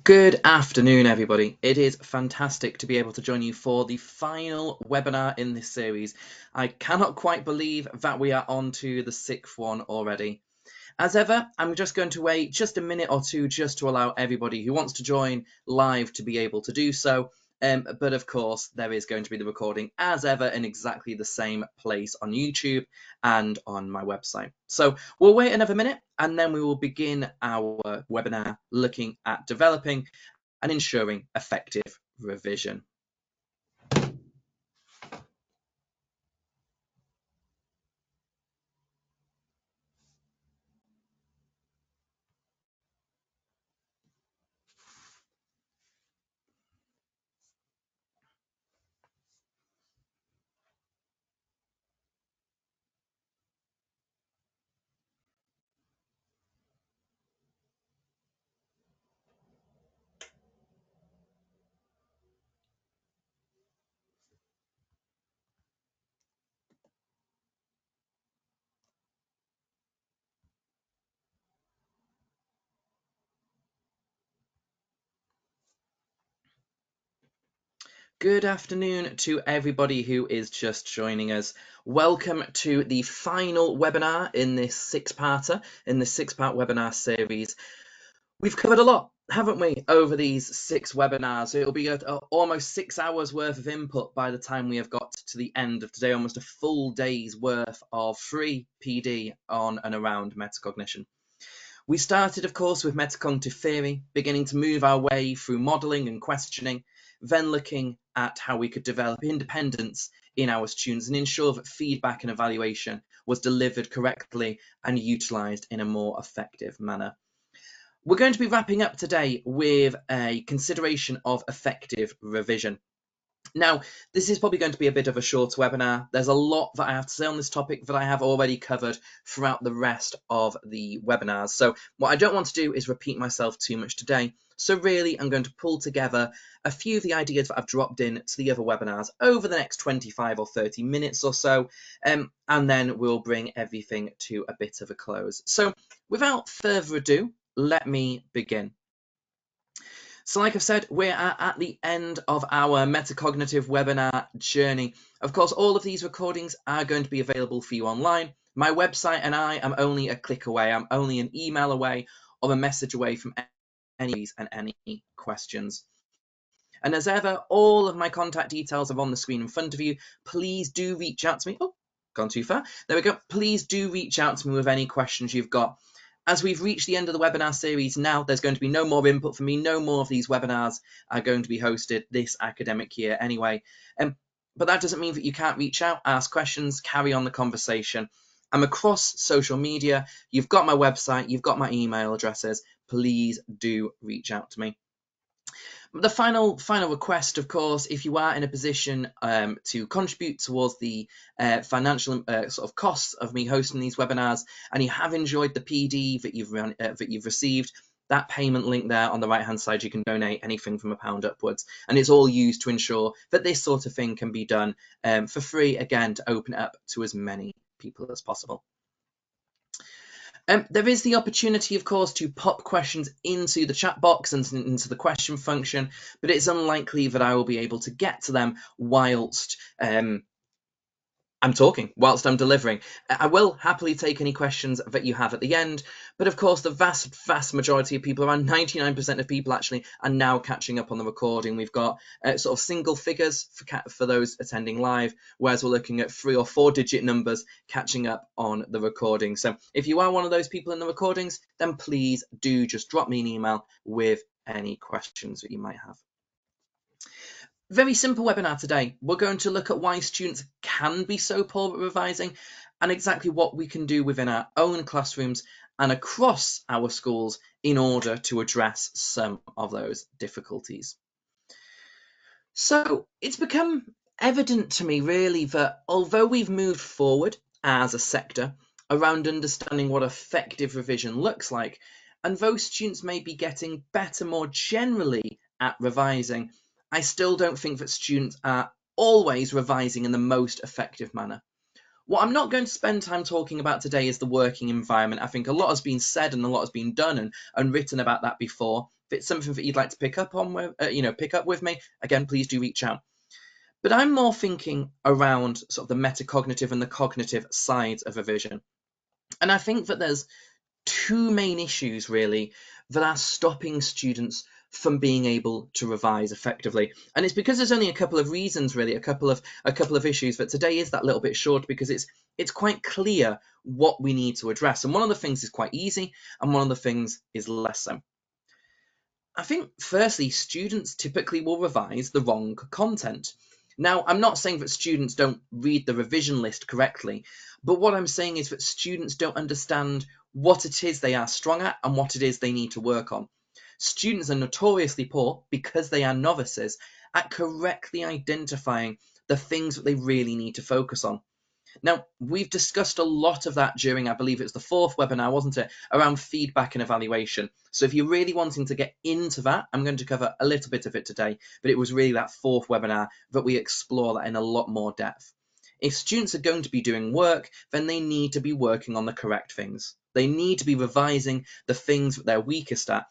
Good afternoon, everybody. It is fantastic to be able to join you for the final webinar in this series. I cannot quite believe that we are on to the sixth one already. As ever, I'm just going to wait just a minute or two just to allow everybody who wants to join live to be able to do so. But of course, there is going to be the recording as ever in exactly the same place on YouTube and on my website. So we'll wait another minute and then we will begin our webinar looking at developing and ensuring effective revision. Good afternoon to everybody who is just joining us. Welcome to the final webinar in this six-part webinar series. We've covered a lot, haven't we, over these 6 webinars? It'll be almost 6 hours worth of input by the time we have got to the end of today, almost a full day's worth of free PD on and around metacognition. We started, of course, with metacognitive theory, beginning to move our way through modelling and questioning, then looking at how we could develop independence in our students and ensure that feedback and evaluation was delivered correctly and utilised in a more effective manner. We're going to be wrapping up today with a consideration of effective revision. Now, this is probably going to be a bit of a short webinar. There's a lot that I have to say on this topic that I have already covered throughout the rest of the webinars. So what I don't want to do is repeat myself too much today. So really, I'm going to pull together a few of the ideas that I've dropped in to the other webinars over the next 25 or 30 minutes or so, and then we'll bring everything to a bit of a close. So without further ado, let me begin. So like I've said, we're at the end of our metacognitive webinar journey. Of course, all of these recordings are going to be available for you online. My website and I am only a click away. I'm only an email away or a message away from any and any questions. And as ever, all of my contact details are on the screen in front of you. Please do reach out to me. Oh, gone too far. There we go. Please do reach out to me with any questions you've got. As we've reached the end of the webinar series now, there's going to be no more input from me. No more of these webinars are going to be hosted this academic year anyway. But that doesn't mean that you can't reach out, ask questions, carry on the conversation. I'm across social media. You've got my website. You've got my email addresses. Please do reach out to me. The final request, of course, if you are in a position to contribute towards the financial sort of costs of me hosting these webinars, and you have enjoyed the PD that you've received, that payment link there on the right hand side, you can donate anything from £1 upwards, and it's all used to ensure that this sort of thing can be done for free, again, to open it up to as many people as possible. There is the opportunity, of course, to pop questions into the chat box and into the question function, but it's unlikely that I will be able to get to them whilst I'm talking, whilst I'm delivering. I will happily take any questions that you have at the end, but of course the vast majority of people, around 99% of people actually, are now catching up on the recording. We've got sort of single figures for those attending live, whereas we're looking at 3 or 4 digit numbers catching up on the recording. So if you are one of those people in the recordings, then please do just drop me an email with any questions that you might have. Very simple webinar today. We're going to look at why students can be so poor at revising and exactly what we can do within our own classrooms and across our schools in order to address some of those difficulties. So it's become evident to me really that although we've moved forward as a sector around understanding what effective revision looks like, and though students may be getting better more generally at revising, I still don't think that students are always revising in the most effective manner. What I'm not going to spend time talking about today is the working environment. I think a lot has been said and a lot has been done and written about that before. If it's something that you'd like to pick up with me, again, please do reach out. But I'm more thinking around sort of the metacognitive and the cognitive sides of revision. And I think that there's two main issues really that are stopping students from being able to revise effectively. And it's because there's only a couple of reasons really, a couple of issues, that today is that little bit short because it's quite clear what we need to address. And one of the things is quite easy and one of the things is less so. I think firstly, students typically will revise the wrong content. Now, I'm not saying that students don't read the revision list correctly, but what I'm saying is that students don't understand what it is they are strong at and what it is they need to work on. Students are notoriously poor, because they are novices, at correctly identifying the things that they really need to focus on. Now, we've discussed a lot of that during, I believe it's the 4th webinar, wasn't it, around feedback and evaluation. So if you're really wanting to get into that, I'm going to cover a little bit of it today, but it was really that 4th webinar that we explore that in a lot more depth. If students are going to be doing work, then they need to be working on the correct things. They need to be revising the things that they're weakest at.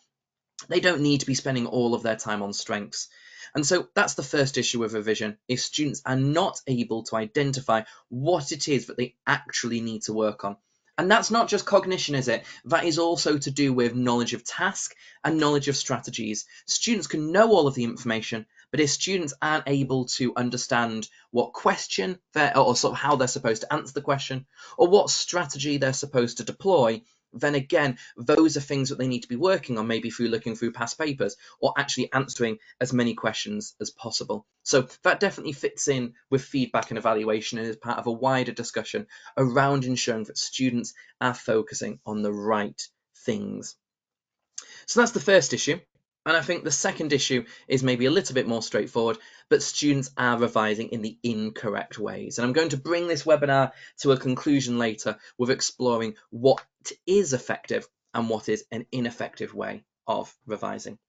They don't need to be spending all of their time on strengths. And so that's the first issue with revision. If students are not able to identify what it is that they actually need to work on. And that's not just cognition, is it? That is also to do with knowledge of task and knowledge of strategies. Students can know all of the information, but if students aren't able to understand what question or sort of how they're supposed to answer the question, or what strategy they're supposed to deploy, then again, those are things that they need to be working on, maybe through looking through past papers or actually answering as many questions as possible. So that definitely fits in with feedback and evaluation and is part of a wider discussion around ensuring that students are focusing on the right things. So that's the first issue. And I think the second issue is maybe a little bit more straightforward, but students are revising in the incorrect ways. And I'm going to bring this webinar to a conclusion later with exploring what is effective and what is an ineffective way of revising.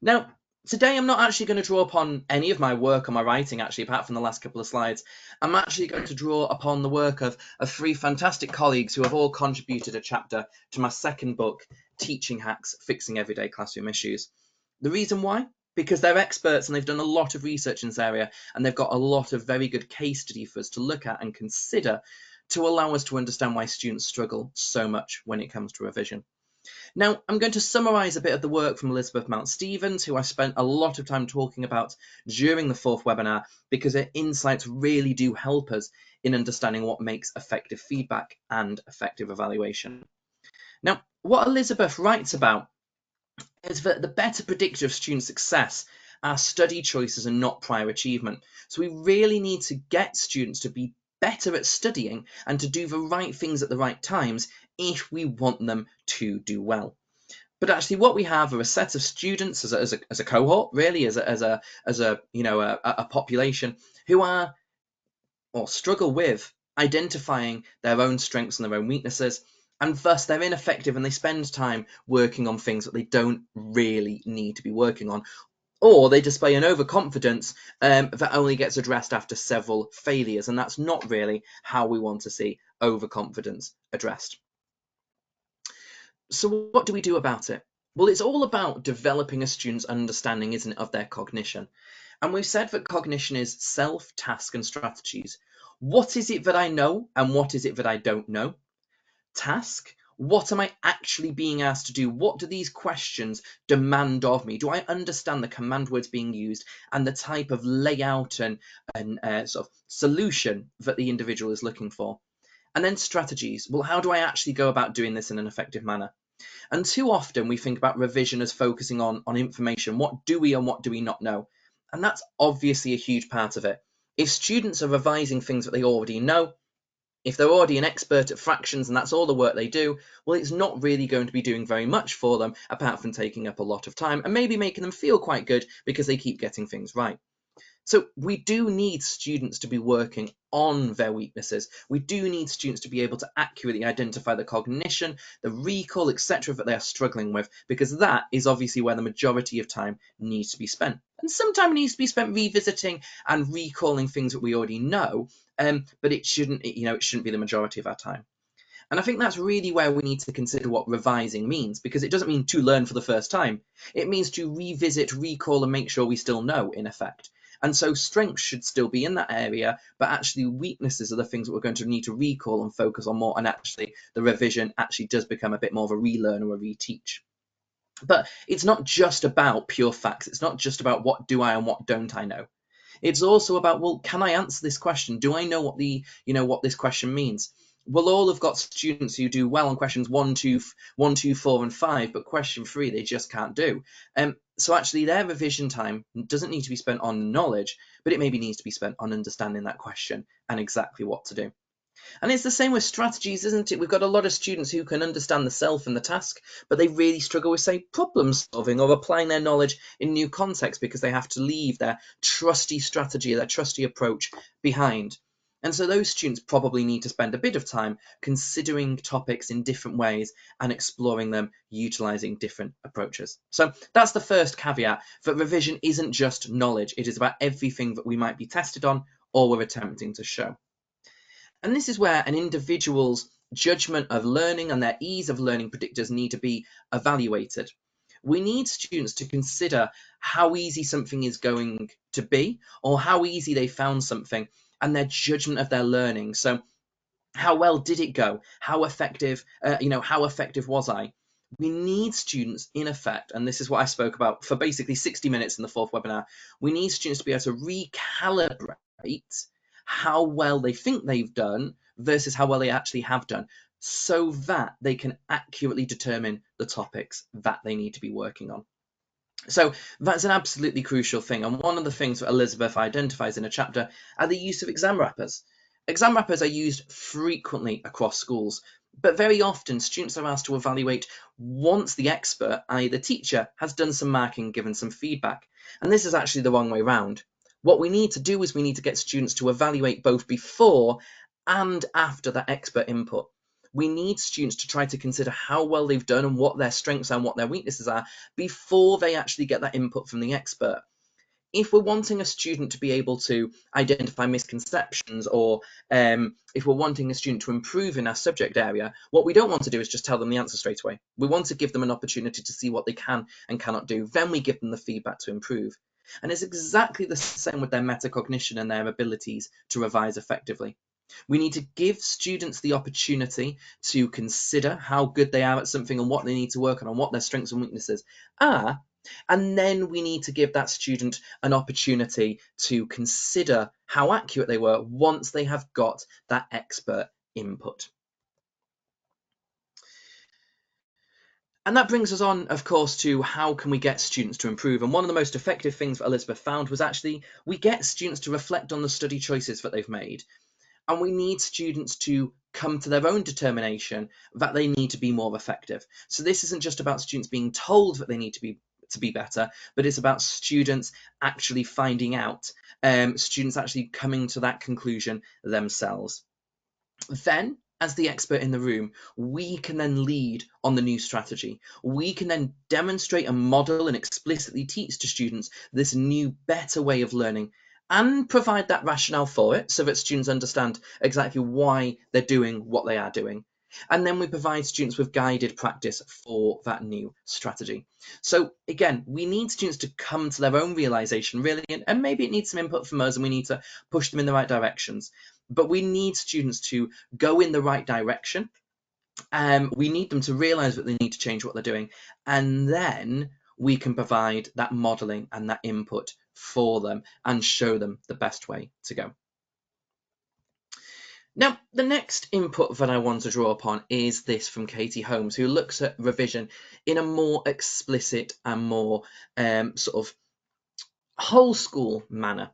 Now, today I'm not actually going to draw upon any of my work on my writing, actually, apart from the last couple of slides. I'm actually going to draw upon the work of 3 fantastic colleagues who have all contributed a chapter to my second book, Teaching Hacks, Fixing Everyday Classroom Issues. The reason why? Because they're experts and they've done a lot of research in this area, and they've got a lot of very good case study for us to look at and consider to allow us to understand why students struggle so much when it comes to revision. Now, I'm going to summarise a bit of the work from Elizabeth Mount Stevens, who I spent a lot of time talking about during the 4th webinar, because her insights really do help us in understanding what makes effective feedback and effective evaluation. Now, what Elizabeth writes about is that the better predictor of student success are study choices and not prior achievement. So we really need to get students to be better at studying and to do the right things at the right times if we want them to do well. But actually, what we have are a set of students as a cohort, really, as a population who are or struggle with identifying their own strengths and their own weaknesses, and thus they're ineffective and they spend time working on things that they don't really need to be working on, or they display an overconfidence that only gets addressed after several failures, and that's not really how we want to see overconfidence addressed. So what do we do about it? Well, it's all about developing a student's understanding, isn't it, of their cognition. And we've said that cognition is self, task, and strategies. What is it that I know and what is it that I don't know? Task, what am I actually being asked to do? What do these questions demand of me? Do I understand the command words being used and the type of layout and sort of solution that the individual is looking for? And then strategies. Well, how do I actually go about doing this in an effective manner? And too often we think about revision as focusing on information. What do we and what do we not know? And that's obviously a huge part of it. If students are revising things that they already know, if they're already an expert at fractions and that's all the work they do, well, it's not really going to be doing very much for them apart from taking up a lot of time and maybe making them feel quite good because they keep getting things right. So we do need students to be working on their weaknesses. We do need students to be able to accurately identify the cognition, the recall, etc. that they are struggling with, because that is obviously where the majority of time needs to be spent. And sometimes it needs to be spent revisiting and recalling things that we already know, but it shouldn't be the majority of our time. And I think that's really where we need to consider what revising means, because it doesn't mean to learn for the first time. It means to revisit, recall, and make sure we still know, in effect. And so strengths should still be in that area, but actually weaknesses are the things that we're going to need to recall and focus on more, and actually the revision actually does become a bit more of a relearn or a reteach. But it's not just about pure facts. It's not just about what do I and what don't I know. It's also about, well, can I answer this question? Do I know what this question means? We'll all have got students who do well on questions 1, 2, 1, 2, 4, and 5, but question 3 they just can't do. So actually their revision time doesn't need to be spent on knowledge, but it maybe needs to be spent on understanding that question and exactly what to do. And it's the same with strategies, isn't it? We've got a lot of students who can understand the self and the task, but they really struggle with, say, problem solving or applying their knowledge in new contexts because they have to leave their trusty strategy, their trusty approach behind. And so those students probably need to spend a bit of time considering topics in different ways and exploring them, utilizing different approaches. So that's the first caveat, that revision isn't just knowledge. It is about everything that we might be tested on or we're attempting to show. And this is where an individual's judgment of learning and their ease of learning predictors need to be evaluated. We need students to consider how easy something is going to be, or how easy they found something, and their judgment of their learning. So how well did it go? How effective, how effective was I? We need students, in effect, and this is what I spoke about for basically 60 minutes in the fourth webinar, we need students to be able to recalibrate how well they think they've done versus how well they actually have done, so that they can accurately determine the topics that they need to be working on. So that's an absolutely crucial thing. And one of the things that Elizabeth identifies in a chapter are the use of exam wrappers. Exam wrappers are used frequently across schools, but very often students are asked to evaluate once the expert, i.e. the teacher, has done some marking, given some feedback. And this is actually the wrong way round. What we need to do is we need to get students to evaluate both before and after that expert input. We need students to try to consider how well they've done and what their strengths and what their weaknesses are before they actually get that input from the expert. If we're wanting a student to be able to identify misconceptions, or if we're wanting a student to improve in our subject area, what we don't want to do is just tell them the answer straight away. We want to give them an opportunity to see what they can and cannot do. Then we give them the feedback to improve. And it's exactly the same with their metacognition and their abilities to revise effectively. We need to give students the opportunity to consider how good they are at something and what they need to work on and what their strengths and weaknesses are. And then we need to give that student an opportunity to consider how accurate they were once they have got that expert input. And that brings us on, of course, to how can we get students to improve. And one of the most effective things that Elizabeth found was actually we get students to reflect on the study choices that they've made. And we need students to come to their own determination that they need to be more effective. So this isn't just about students being told that they need to be better, but it's about students actually finding out, students actually coming to that conclusion themselves. Then, as the expert in the room, we can then lead on the new strategy. We can then demonstrate and model and explicitly teach to students this new, better way of learning, and provide that rationale for it so that students understand exactly why they're doing what they are doing. And then we provide students with guided practice for that new strategy. So again, we need students to come to their own realization, really, and maybe it needs some input from us and we need to push them in the right directions. But we need students to go in the right direction. We need them to realize that they need to change what they're doing. And then we can provide that modeling and that input for them and show them the best way to go. Now, the next input that I want to draw upon is this from Katie Holmes, who looks at revision in a more explicit and more sort of whole school manner.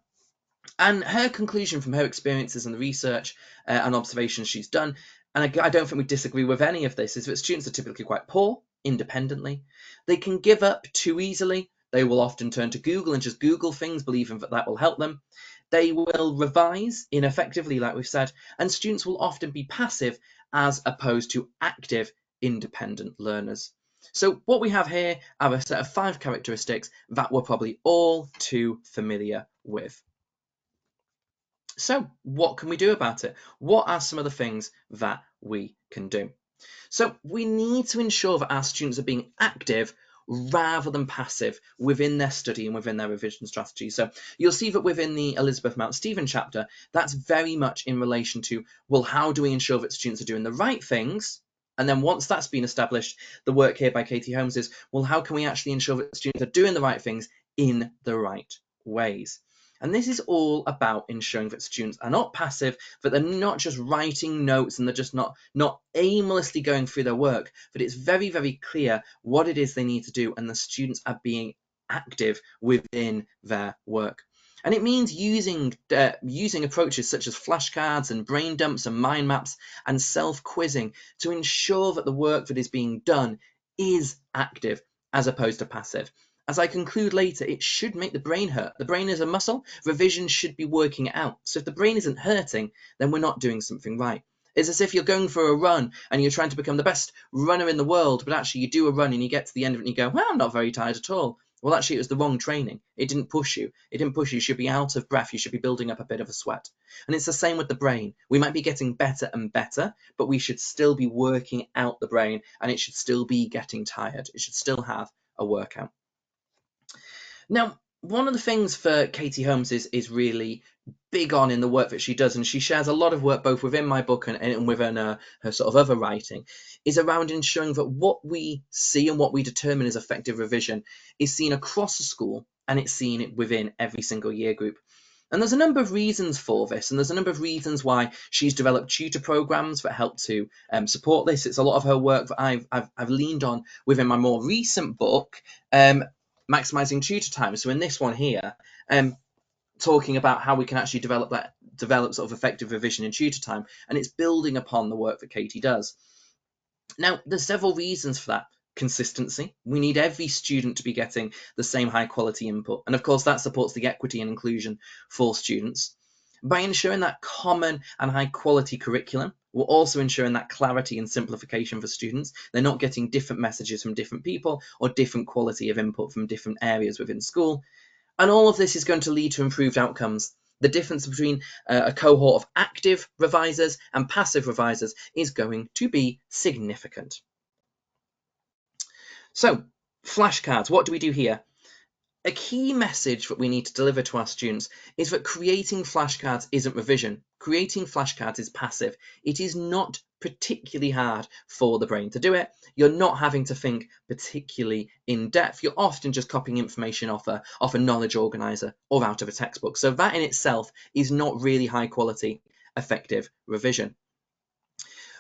And her conclusion from her experiences and the research and observations she's done, and I don't think we disagree with any of this, is that students are typically quite poor independently. They can give up too easily. They will often turn to Google and just Google things, believing that that will help them. They will revise ineffectively, like we've said, and students will often be passive as opposed to active, independent learners. So what we have here are a set of 5 characteristics that we're probably all too familiar with. So what can we do about it? What are some of the things that we can do? So we need to ensure that our students are being active rather than passive within their study and within their revision strategy. So you'll see that within the Elizabeth Mount Stephen chapter, that's very much in relation to, well, how do we ensure that students are doing the right things? And then once that's been established, the work here by Katie Holmes is, well, how can we actually ensure that students are doing the right things in the right ways? And this is all about ensuring that students are not passive, that they're not just writing notes and they're just not aimlessly going through their work, but it's very, very clear what it is they need to do, and the students are being active within their work. And it means using approaches such as flashcards and brain dumps and mind maps and self-quizzing to ensure that the work that is being done is active as opposed to passive. As I conclude later, it should make the brain hurt. The brain is a muscle. Revision should be working it out. So if the brain isn't hurting, then we're not doing something right. It's as if you're going for a run and you're trying to become the best runner in the world, but actually you do a run and you get to the end of it and you go, well, I'm not very tired at all. Well, actually, it was the wrong training. It didn't push you. It didn't push you. You should be out of breath. You should be building up a bit of a sweat. And it's the same with the brain. We might be getting better and better, but we should still be working out the brain, and it should still be getting tired. It should still have a workout. Now, one of the things for Katie Holmes is really big on in the work that she does, and she shares a lot of work both within my book and within her sort of other writing, is around ensuring that what we see and what we determine as effective revision is seen across the school, and it's seen within every single year group. And there's a number of reasons for this, and there's a number of reasons why she's developed tutor programs that help to support this. It's a lot of her work that I've leaned on within my more recent book, Maximizing Tutor Time. So in this one here, talking about how we can actually develop sort of effective revision in tutor time, and it's building upon the work that Katie does. Now, there's several reasons for that. Consistency. We need every student to be getting the same high quality input, and of course that supports the equity and inclusion for students. By ensuring that common and high quality curriculum, we're also ensuring that clarity and simplification for students. They're not getting different messages from different people or different quality of input from different areas within school. And all of this is going to lead to improved outcomes. The difference between a cohort of active revisers and passive revisers is going to be significant. So, flashcards, what do we do here? A key message that we need to deliver to our students is that creating flashcards isn't revision. Creating flashcards is passive. It is not particularly hard for the brain to do it. You're not having to think particularly in depth. You're often just copying information off a knowledge organizer or out of a textbook. So that in itself is not really high quality, effective revision.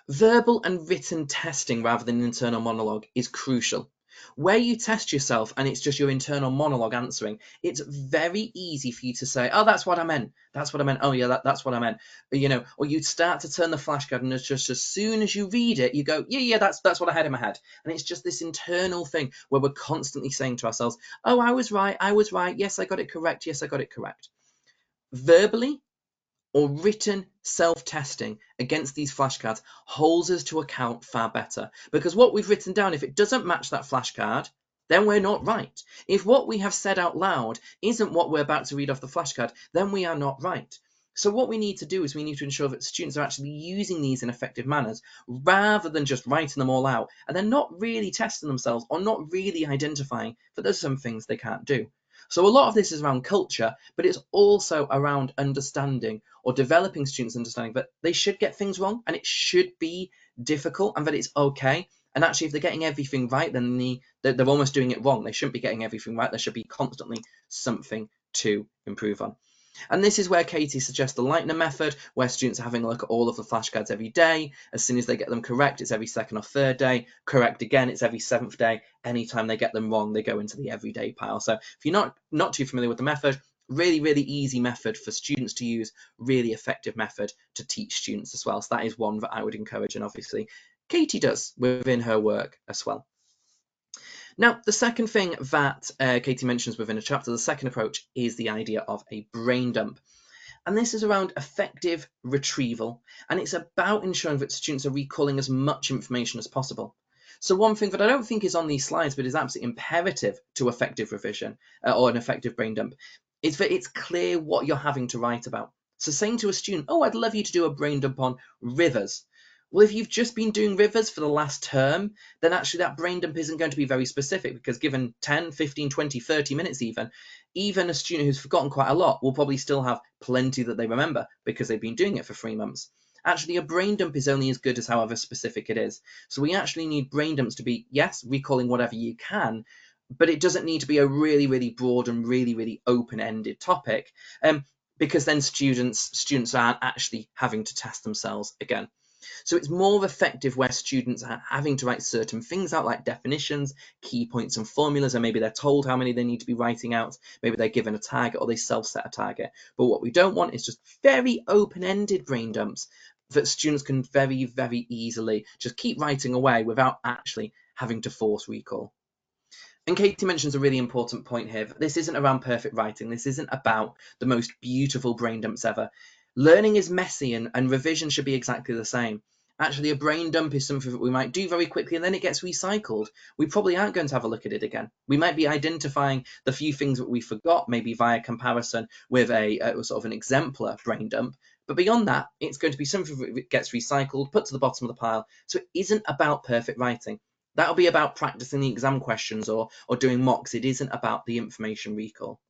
Verbal and written testing rather than internal monologue is crucial. Where you test yourself and it's just your internal monologue answering, it's very easy for you to say, oh, that's what I meant. That's what I meant. Oh, yeah, that's what I meant. Or you start to turn the flashcard and it's just as soon as you read it, you go, yeah, that's what I had in my head. And it's just this internal thing where we're constantly saying to ourselves, oh, I was right. Yes, I got it correct. Yes, I got it correct. Verbally, or written self-testing against these flashcards holds us to account far better, because what we've written down, if it doesn't match that flashcard, then we're not right. If what we have said out loud isn't what we're about to read off the flashcard, then we are not right. So what we need to do is we need to ensure that students are actually using these in effective manners rather than just writing them all out and then not really testing themselves or not really identifying that there's some things they can't do. So a lot of this is around culture, but it's also around understanding or developing students' understanding that they should get things wrong and it should be difficult and that it's okay. And actually, if they're getting everything right, then they're almost doing it wrong. They shouldn't be getting everything right. There should be constantly something to improve on. And this is where Katie suggests the Lightner method, where students are having a look at all of the flashcards every day. As soon as they get them correct, it's every second or third day. Correct again, it's every seventh day. Anytime they get them wrong, they go into the everyday pile. So if you're not too familiar with the method, really, really easy method for students to use, really effective method to teach students as well. So that is one that I would encourage, and obviously Katie does within her work as well. Now, the second thing that Katie mentions within a chapter, the second approach, is the idea of a brain dump. And this is around effective retrieval, and it's about ensuring that students are recalling as much information as possible. So one thing that I don't think is on these slides, but is absolutely imperative to effective revision or an effective brain dump, is that it's clear what you're having to write about. So saying to a student, oh, I'd love you to do a brain dump on rivers. Well, if you've just been doing rivers for the last term, then actually that brain dump isn't going to be very specific, because given 10, 15, 20, 30 minutes even a student who's forgotten quite a lot will probably still have plenty that they remember because they've been doing it for 3 months. Actually, a brain dump is only as good as however specific it is. So we actually need brain dumps to be, yes, recalling whatever you can, but it doesn't need to be a really, really broad and really, really open-ended topic, because then students aren't actually having to test themselves again. So it's more effective where students are having to write certain things out, like definitions, key points and formulas, and maybe they're told how many they need to be writing out, maybe they're given a target or they self-set a target. But what we don't want is just very open-ended brain dumps that students can very, very easily just keep writing away without actually having to force recall. And Katie mentions a really important point here. This isn't around perfect writing. This isn't about the most beautiful brain dumps ever. Learning is messy, and revision should be exactly the same. Actually, a brain dump is something that we might do very quickly and then it gets recycled. We probably aren't going to have a look at it again. We might be identifying the few things that we forgot, maybe via comparison with a sort of an exemplar brain dump. But beyond that, it's going to be something that gets recycled, put to the bottom of the pile. So it isn't about perfect writing. That'll be about practicing the exam questions or doing mocks. It isn't about the information recall.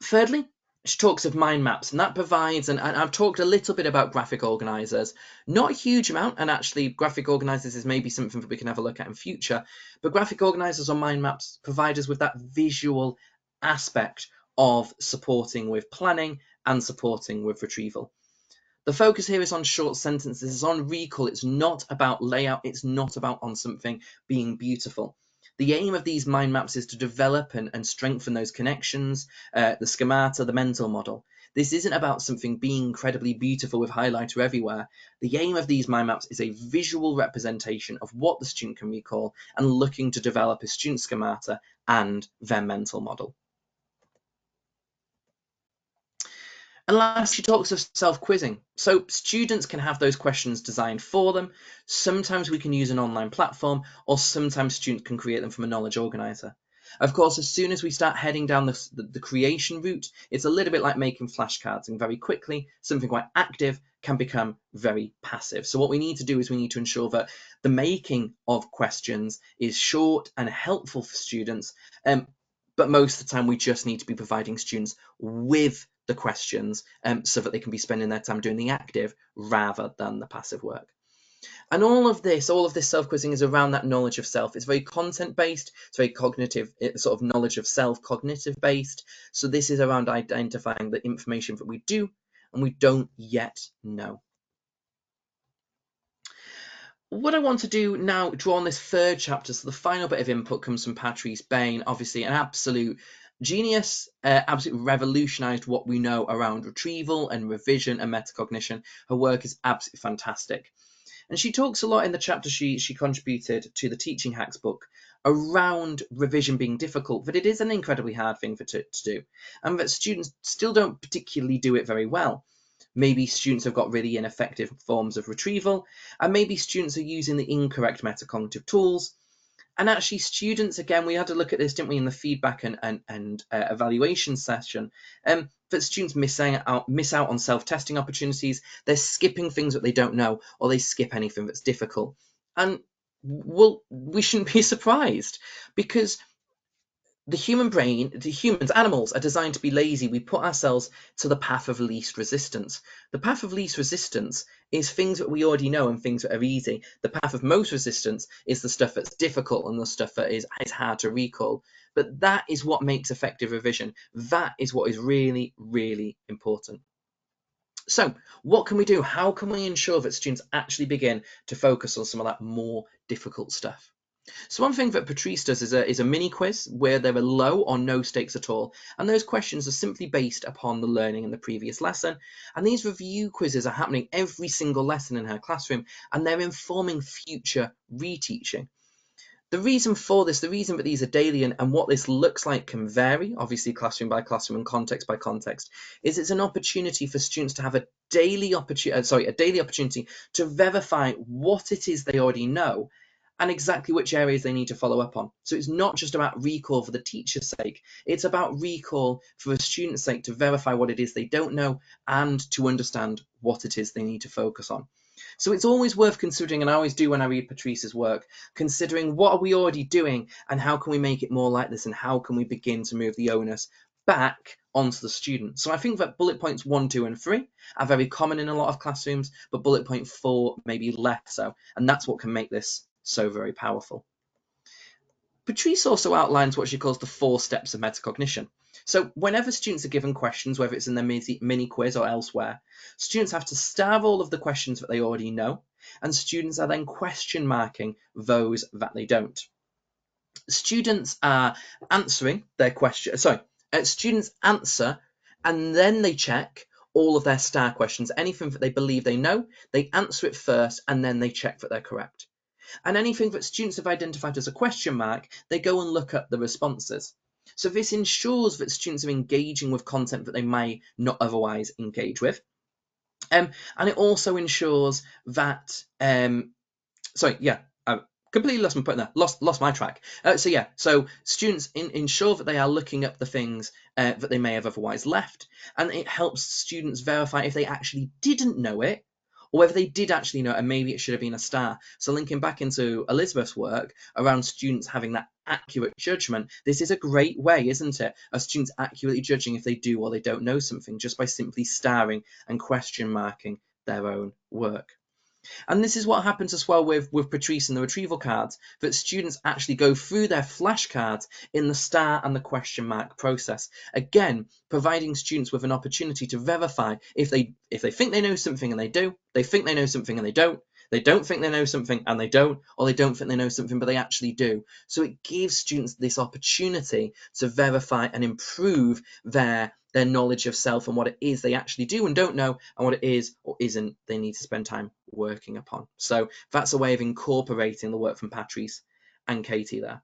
Thirdly, she talks of mind maps, and that provides, and I've talked a little bit about graphic organisers, not a huge amount, and actually graphic organisers is maybe something that we can have a look at in future, but graphic organisers or mind maps provide us with that visual aspect of supporting with planning and supporting with retrieval. The focus here is on short sentences, it's on recall, it's not about layout, it's not about on something being beautiful. The aim of these mind maps is to develop and strengthen those connections, the schemata, the mental model. This isn't about something being incredibly beautiful with highlighter everywhere. The aim of these mind maps is a visual representation of what the student can recall and looking to develop a student schemata and their mental model. And last, she talks of self-quizzing. So students can have those questions designed for them. Sometimes we can use an online platform, or sometimes students can create them from a knowledge organizer. Of course, as soon as we start heading down the creation route, it's a little bit like making flashcards, and very quickly, something quite active can become very passive. So what we need to do is we need to ensure that the making of questions is short and helpful for students, but most of the time we just need to be providing students with the questions so that they can be spending their time doing the active rather than the passive work. And all of this self-quizzing is around that knowledge of self. It's very content-based, it's very cognitive, it's sort of knowledge of self, cognitive-based. So this is around identifying the information that we do and we don't yet know. What I want to do now, draw on this third chapter, so the final bit of input comes from Patrice Bain, obviously an absolute genius, absolutely revolutionised what we know around retrieval and revision and metacognition. Her work is absolutely fantastic. And she talks a lot in the chapter she contributed to the Teaching Hacks book around revision being difficult, that it is an incredibly hard thing to do, and that students still don't particularly do it very well. Maybe students have got really ineffective forms of retrieval, and maybe students are using the incorrect metacognitive tools. And actually students, again, we had to look at this, didn't we, in the feedback and evaluation session, that students miss out on self-testing opportunities. They're skipping things that they don't know, or they skip anything that's difficult. And well, we shouldn't be surprised, because the human brain, animals are designed to be lazy. We put ourselves to the path of least resistance. The path of least resistance is things that we already know and things that are easy. The path of most resistance is the stuff that's difficult and the stuff that is hard to recall. But that is what makes effective revision. That is what is really, really important. So what can we do? How can we ensure that students actually begin to focus on some of that more difficult stuff? So one thing that Patrice does is a mini quiz where there are low or no stakes at all, and those questions are simply based upon the learning in the previous lesson. And these review quizzes are happening every single lesson in her classroom, and they're informing future reteaching. The reason for this, the reason that these are daily and what this looks like can vary, obviously classroom by classroom and context by context, is it's an opportunity for students to have a daily opportunity to verify what it is they already know, and exactly which areas they need to follow up on. So it's not just about recall for the teacher's sake, it's about recall for the student's sake to verify what it is they don't know and to understand what it is they need to focus on. So it's always worth considering, and I always do when I read Patrice's work, considering what are we already doing and how can we make it more like this and how can we begin to move the onus back onto the student. So I think that bullet points 1, 2, and 3 are very common in a lot of classrooms, but bullet point 4 maybe less so, and that's what can make this so very powerful. Patrice also outlines what she calls the 4 steps of metacognition. So whenever students are given questions, whether it's in their mini quiz or elsewhere, students have to starve all of the questions that they already know, and students are then question marking those that they don't. Students are answering their question. Students answer, and then they check all of their star questions. Anything that they believe they know, they answer it first, and then they check that they're correct. And anything that students have identified as a question mark, they go and look at the responses. So this ensures that students are engaging with content that they may not otherwise engage with. And it also ensures that, I completely lost my point there, lost my track. So students ensure that they are looking up the things that they may have otherwise left, and it helps students verify if they actually didn't know it, or whether they did actually know it and maybe it should have been a star. So linking back into Elizabeth's work around students having that accurate judgment, this is a great way, isn't it, of students accurately judging if they do or they don't know something just by simply starring and question marking their own work. And this is what happens as well with Patrice and the retrieval cards, that students actually go through their flashcards in the star and the question mark process. Again, providing students with an opportunity to verify if they think they know something and they do, they think they know something and they don't think they know something and they don't, or they don't think they know something but they actually do. So it gives students this opportunity to verify and improve their knowledge of self and what it is they actually do and don't know, and what it is or isn't they need to spend time working upon. So that's a way of incorporating the work from Patrice and Katie there.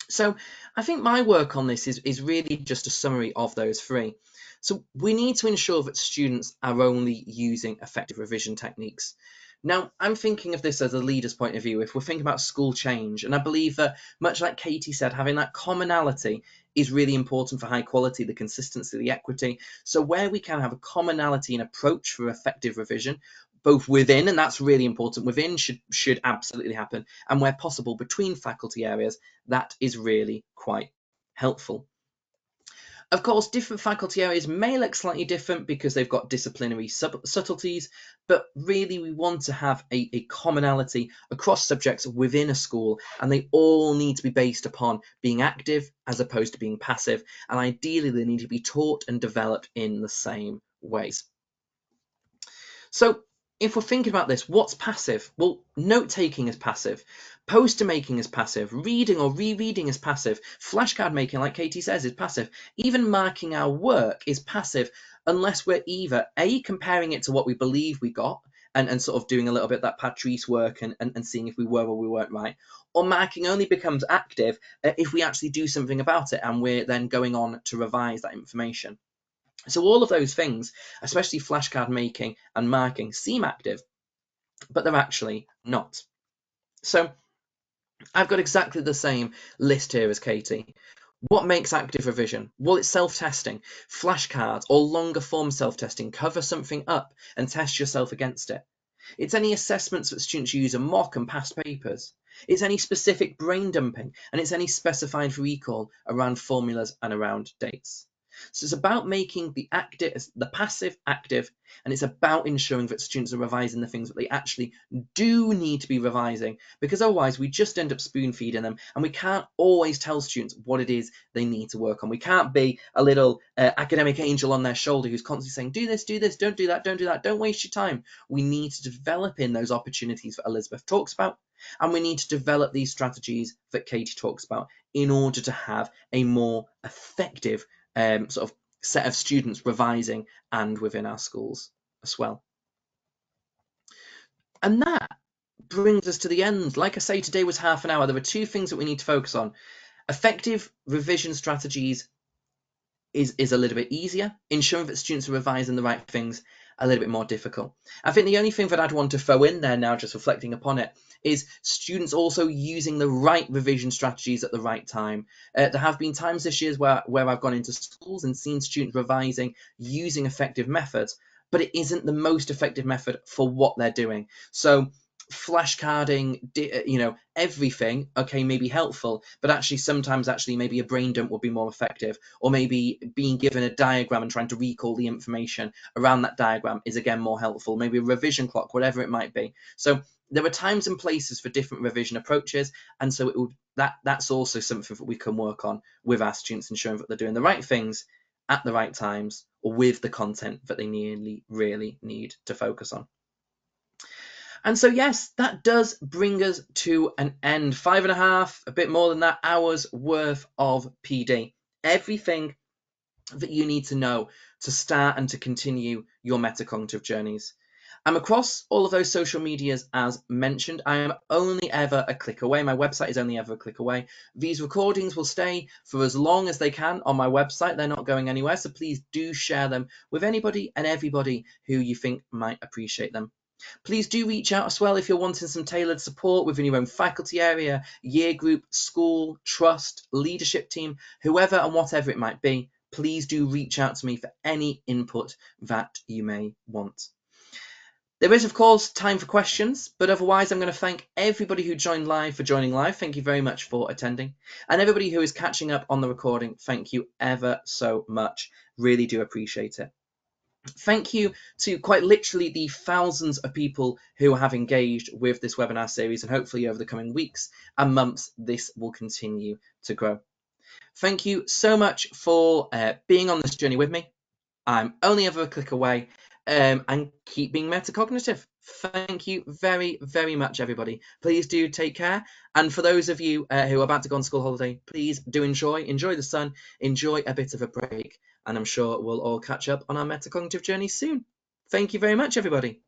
So I think my work on this is really just a summary of those 3. So we need to ensure that students are only using effective revision techniques. Now, I'm thinking of this as a leader's point of view. If we're thinking about school change, and I believe that, much like Katie said, having that commonality is really important for high quality, the consistency, the equity. So where we can have a commonality in approach for effective revision, both within, and that's really important, within should absolutely happen, and where possible between faculty areas, that is really quite helpful. Of course, different faculty areas may look slightly different because they've got disciplinary subtleties, but really we want to have a commonality across subjects within a school, and they all need to be based upon being active as opposed to being passive, and ideally they need to be taught and developed in the same ways. So if we're thinking about this, what's passive? Well, note-taking is passive. Poster making is passive. Reading or rereading is passive. Flashcard making, like Katie says, is passive. Even marking our work is passive unless we're either A, comparing it to what we believe we got, and sort of doing a little bit of that Patrice work and seeing if we were or we weren't right, or marking only becomes active if we actually do something about it and we're then going on to revise that information. So all of those things, especially flashcard making and marking, seem active, but they're actually not. So I've got exactly the same list here as Katie. What makes active revision? Well, it's self-testing. Flashcards or longer form self-testing cover something up and test yourself against it. It's any assessments that students use in mock and past papers. It's any specific brain dumping, and it's any specified recall around formulas and around dates. So it's about making the passive active, and it's about ensuring that students are revising the things that they actually do need to be revising, because otherwise we just end up spoon feeding them, and we can't always tell students what it is they need to work on. We can't be a little academic angel on their shoulder who's constantly saying, do this, don't do that, don't waste your time. We need to develop in those opportunities that Elizabeth talks about, and we need to develop these strategies that Katie talks about in order to have a more effective sort of set of students revising and within our schools as well. And that brings us to the end. Like I say, today was half an hour. There are 2 things that we need to focus on. Effective revision strategies is a little bit easier, ensuring that students are revising the right things, a little bit more difficult. I think the only thing that I'd want to throw in there now, just reflecting upon it, is students also using the right revision strategies at the right time. There have been times this year where I've gone into schools and seen students revising using effective methods, but it isn't the most effective method for what they're doing. So flashcarding, everything, okay, may be helpful, but actually sometimes maybe a brain dump would be more effective, or maybe being given a diagram and trying to recall the information around that diagram is again more helpful, maybe a revision clock, whatever it might be. So there are times and places for different revision approaches, and so that's also something that we can work on with our students, ensuring that they're doing the right things at the right times or with the content that they really need to focus on. And so, yes, that does bring us to an end. 5.5, a bit more than that, hours worth of PD. Everything that you need to know to start and to continue your metacognitive journeys. I'm across all of those social medias as mentioned. I am only ever a click away. My website is only ever a click away. These recordings will stay for as long as they can on my website. They're not going anywhere. So please do share them with anybody and everybody who you think might appreciate them. Please do reach out as well if you're wanting some tailored support within your own faculty area, year group, school, trust, leadership team, whoever and whatever it might be. Please do reach out to me for any input that you may want. There is, of course, time for questions, but otherwise I'm going to thank everybody who joined live for joining live. Thank you very much for attending. And everybody who is catching up on the recording, thank you ever so much. Really do appreciate it. Thank you to quite literally the thousands of people who have engaged with this webinar series, and hopefully over the coming weeks and months, this will continue to grow. Thank you so much for being on this journey with me. I'm only ever a click away, and keep being metacognitive. Thank you very, very much, everybody. Please do take care. And for those of you who are about to go on school holiday, please do enjoy the sun, enjoy a bit of a break, and I'm sure we'll all catch up on our metacognitive journey soon. Thank you very much, everybody.